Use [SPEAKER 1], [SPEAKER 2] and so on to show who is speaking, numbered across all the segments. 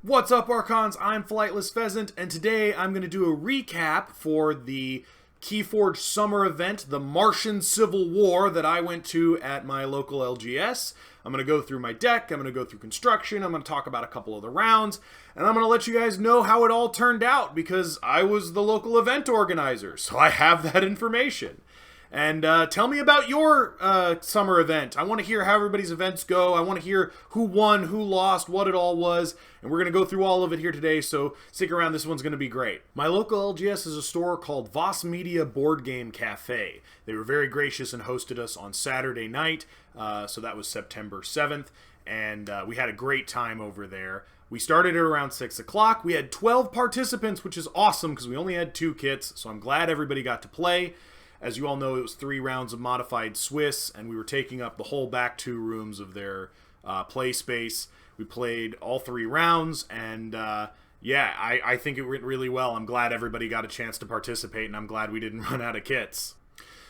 [SPEAKER 1] What's up, Archons? I'm Flightless Pheasant, and today I'm going to do a recap for the Keyforge summer event, the Martian Civil War, that I went to at my local LGS. I'm going to go through my deck, I'm going to go through construction, I'm going to talk about a couple of the rounds, and I'm going to let you guys know how it all turned out, because I was the local event organizer, so I have that information. And tell me about your summer event. I want to hear how everybody's events go. I want to hear who won, who lost, what it all was. And we're going to go through all of it here today, so stick around. This one's going to be great. My local LGS is a store called Voss Media Boardgame Cafe. They were very gracious and hosted us on Saturday night, so that was September 7th. And we had a great time over there. We started at around 6 o'clock. We had 12 participants, which is awesome because we only had 2 kits, so I'm glad everybody got to play. As you all know, it was 3 rounds of modified Swiss, and we were taking up the whole back 2 rooms of their play space. We played all 3 rounds, and yeah, I think it went really well. I'm glad everybody got a chance to participate, and I'm glad we didn't run out of kits.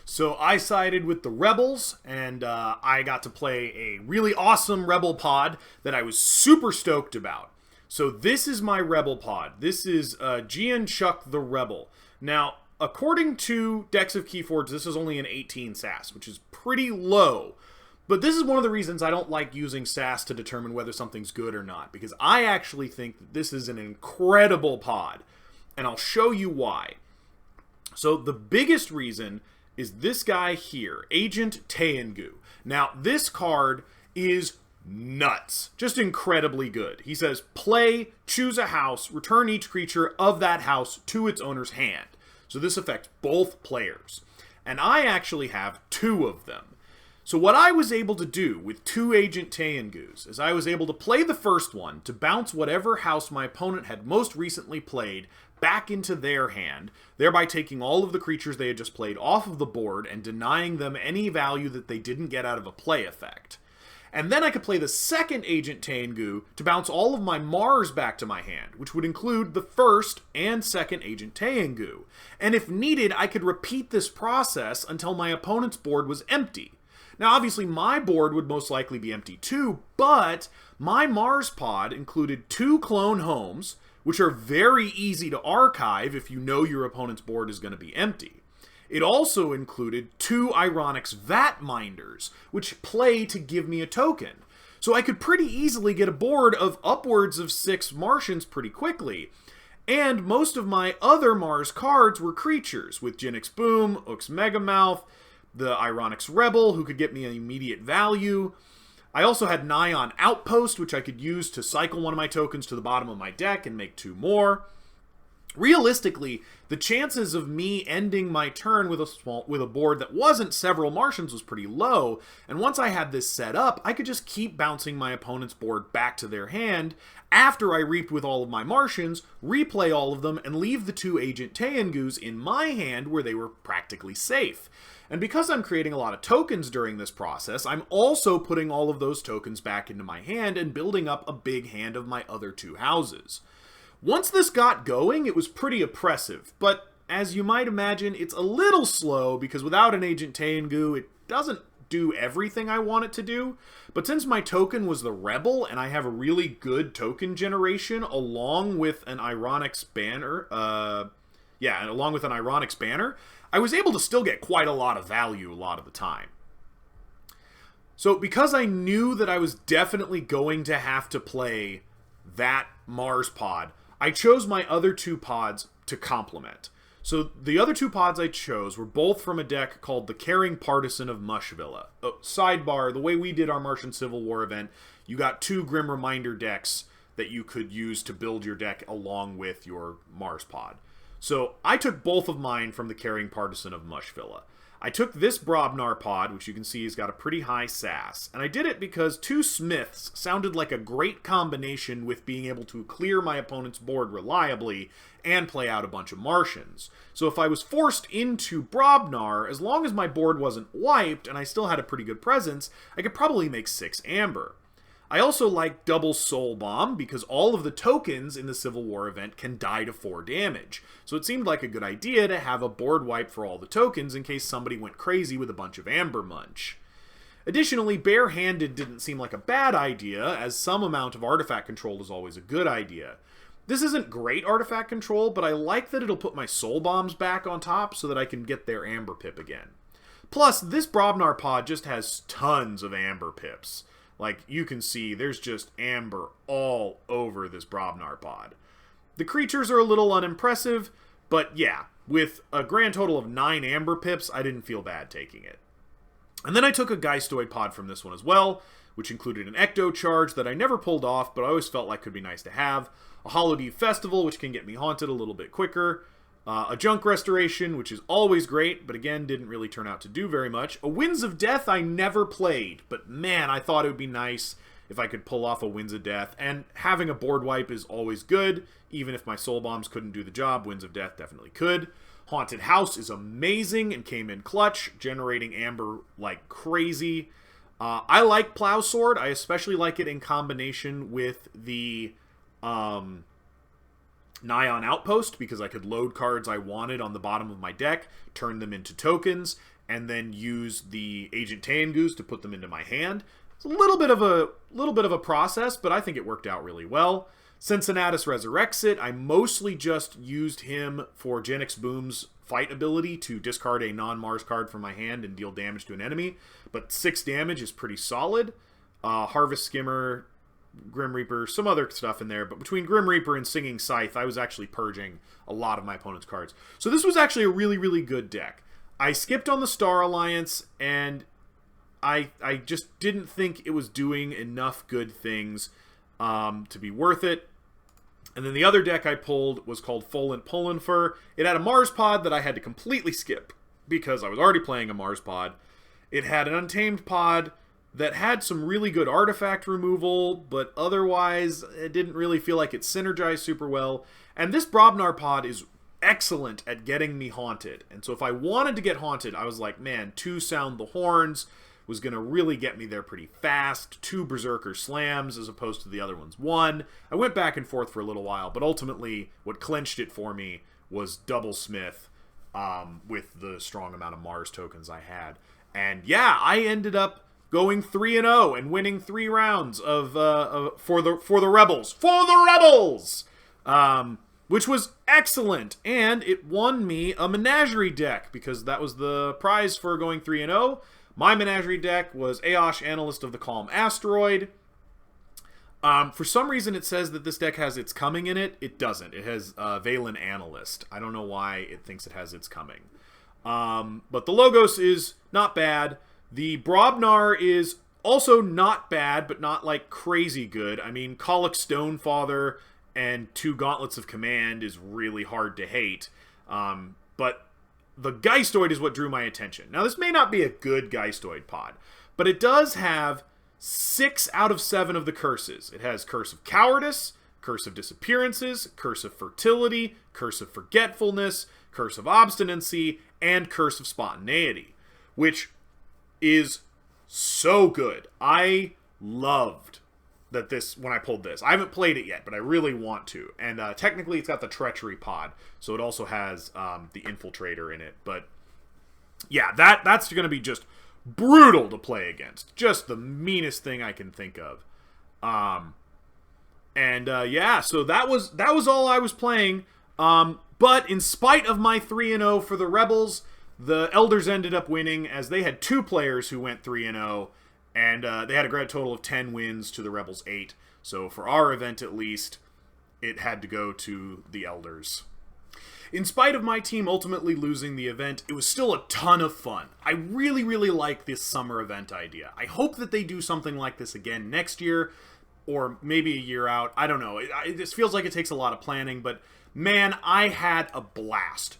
[SPEAKER 1] So I sided with the Rebels, and I got to play a really awesome Rebel pod that I was super stoked about. So this is my Rebel pod. This is Gian Chuck the Rebel. Now, according to Decks of Keyforge, this is only an 18 SAS, which is pretty low. But this is one of the reasons I don't like using SAS to determine whether something's good or not, because I actually think that this is an incredible pod, and I'll show you why. So the biggest reason is this guy here, Agent Taengu. Now, this card is nuts. Just incredibly good. He says, play, choose a house, return each creature of that house to its owner's hand. So this affects both players. And I actually have 2 of them. So what I was able to do with 2 Agent Taengus is I was able to play the first one to bounce whatever house my opponent had most recently played back into their hand, thereby taking all of the creatures they had just played off of the board and denying them any value that they didn't get out of a play effect. And then I could play the second Agent Taengu to bounce all of my Mars back to my hand, which would include the first and second Agent Taengu. And if needed, I could repeat this process until my opponent's board was empty. Now, obviously, my board would most likely be empty too, but my Mars pod included 2 clone homes, which are very easy to archive if you know your opponent's board is going to be empty. It also included 2 Ironics Vat Minders, which play to give me a token. So I could pretty easily get a board of upwards of 6 Martians pretty quickly. And most of my other Mars cards were creatures, with Jinx Boom, Ux Megamouth, the Ironics Rebel, who could get me an immediate value. I also had Nyan Outpost, which I could use to cycle one of my tokens to the bottom of my deck and make 2 more. Realistically, the chances of me ending my turn with a board that wasn't several Martians was pretty low, and once I had this set up, I could just keep bouncing my opponent's board back to their hand after I reaped with all of my Martians, replay all of them, and leave the 2 Agent Taengus in my hand where they were practically safe. And because I'm creating a lot of tokens during this process, I'm also putting all of those tokens back into my hand and building up a big hand of my other 2 houses. Once this got going, it was pretty oppressive, but as you might imagine, it's a little slow because without an Agent Taengu, it doesn't do everything I want it to do. But since my token was the Rebel, and I have a really good token generation along with an Ironics banner, I was able to still get quite a lot of value a lot of the time. So because I knew that I was definitely going to have to play that Mars pod, I chose my other 2 pods to complement. So the other 2 pods I chose were both from a deck called the Caring Partisan of Mushvilla. Oh, sidebar, the way we did our Martian Civil War event, you got 2 Grim Reminder decks that you could use to build your deck along with your Mars pod. So I took both of mine from the Caring Partisan of Mushvilla. I took this Brobnar pod, which you can see has got a pretty high SAS, and I did it because 2 Smiths sounded like a great combination with being able to clear my opponent's board reliably and play out a bunch of Martians. So if I was forced into Brobnar, as long as my board wasn't wiped and I still had a pretty good presence, I could probably make 6 Amber. I also like double Soul Bomb because all of the tokens in the Civil War event can die to 4 damage. So it seemed like a good idea to have a board wipe for all the tokens in case somebody went crazy with a bunch of Amber Munch. Additionally, barehanded didn't seem like a bad idea, as some amount of artifact control is always a good idea. This isn't great artifact control, but I like that it'll put my soul bombs back on top so that I can get their amber pip again. Plus, this Brobnar pod just has tons of amber pips. Like, you can see, there's just amber all over this Brobnar pod. The creatures are a little unimpressive, but yeah, with a grand total of 9 amber pips, I didn't feel bad taking it. And then I took a Geistoid pod from this one as well, which included an Ecto Charge that I never pulled off, but I always felt like could be nice to have, a Hallowed Festival, which can get me haunted a little bit quicker, a Junk Restoration, which is always great, but again, didn't really turn out to do very much. A Winds of Death I never played, but man, I thought it would be nice if I could pull off a Winds of Death, and having a board wipe is always good. Even if my Soul Bombs couldn't do the job, Winds of Death definitely could. Haunted House is amazing and came in clutch, generating amber like crazy. I like Plow Sword. I especially like it in combination with the Nigh on Outpost, because I could load cards I wanted on the bottom of my deck, turn them into tokens, and then use the Agent Tengus to put them into my hand. It's a little bit of a process, but I think it worked out really well. Cincinnatus resurrects it. I mostly just used him for Genix Boom's fight ability to discard a non-Mars card from my hand and deal damage to an enemy, but 6 damage is pretty solid. Harvest Skimmer, Grim Reaper, some other stuff in there, but between Grim Reaper and Singing Scythe, I was actually purging a lot of my opponent's cards. So this was actually a really, really good deck. I skipped on the Star Alliance, and I just didn't think it was doing enough good things to be worth it. And then the other deck I pulled was called Folent Polenfur. It had a Mars pod that I had to completely skip because I was already playing a Mars pod. It had an Untamed pod that had some really good artifact removal, but otherwise it didn't really feel like it synergized super well. And this Brobnar pod is excellent at getting me haunted. And so if I wanted to get haunted, I was like, man, 2 Sound the Horns was going to really get me there pretty fast. 2 Berserker Slams as opposed to the other one's 1. I went back and forth for a little while, but ultimately what clinched it for me was Double Smith with the strong amount of Mars tokens I had. And yeah, I ended up going 3-0 and winning 3 rounds of for the Rebels. For the Rebels! Which was excellent, and it won me a Menagerie deck, because that was the prize for going 3-0. My Menagerie deck was Aosh, Analyst of the Calm Asteroid. For some reason, it says that this deck has It's Coming in it. It doesn't. It has Valen Analyst. I don't know why it thinks it has It's Coming. But the Logos is not bad. The Brobnar is also not bad, but not like crazy good. I mean, Colic Stonefather and 2 Gauntlets of Command is really hard to hate. But the Geistoid is what drew my attention. Now, this may not be a good Geistoid pod, but it does have 6 out of 7 of the curses. It has Curse of Cowardice, Curse of Disappearances, Curse of Fertility, Curse of Forgetfulness, Curse of Obstinacy, and Curse of Spontaneity, which is so good. I loved that when I pulled this. I haven't played it yet, but I really want to. And technically it's got the Treachery pod, so it also has the Infiltrator in it. But yeah, that's going to be just brutal to play against. Just the meanest thing I can think of. Yeah, so that was all I was playing. But in spite of my 3-0 for the Rebels, the Elders ended up winning, as they had 2 players who went 3-0. And they had a grand total of 10 wins to the Rebels 8. So for our event, at least, it had to go to the Elders. In spite of my team ultimately losing the event, it was still a ton of fun. I really, really like this summer event idea. I hope that they do something like this again next year, or maybe a year out. I don't know. It just feels like it takes a lot of planning, but man, I had a blast.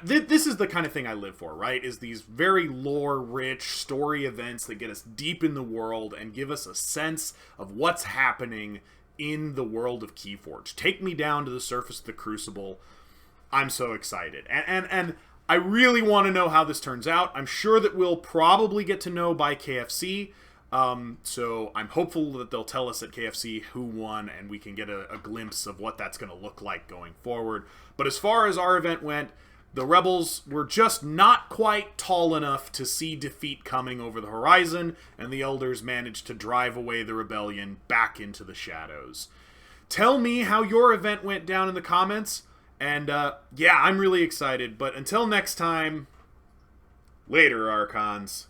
[SPEAKER 1] This is the kind of thing I live for, right? Is these very lore-rich story events that get us deep in the world and give us a sense of what's happening in the world of Keyforge. Take me down to the surface of the Crucible. I'm so excited. And I really want to know how this turns out. I'm sure that we'll probably get to know by KFC. So I'm hopeful that they'll tell us at KFC who won, and we can get a glimpse of what that's going to look like going forward. But as far as our event went, The rebels were just not quite tall enough to see defeat coming over the horizon, and the elders managed to drive away the rebellion back into the shadows. Tell me how your event went down in the comments, and yeah, I'm really excited. But until next time, later, Archons.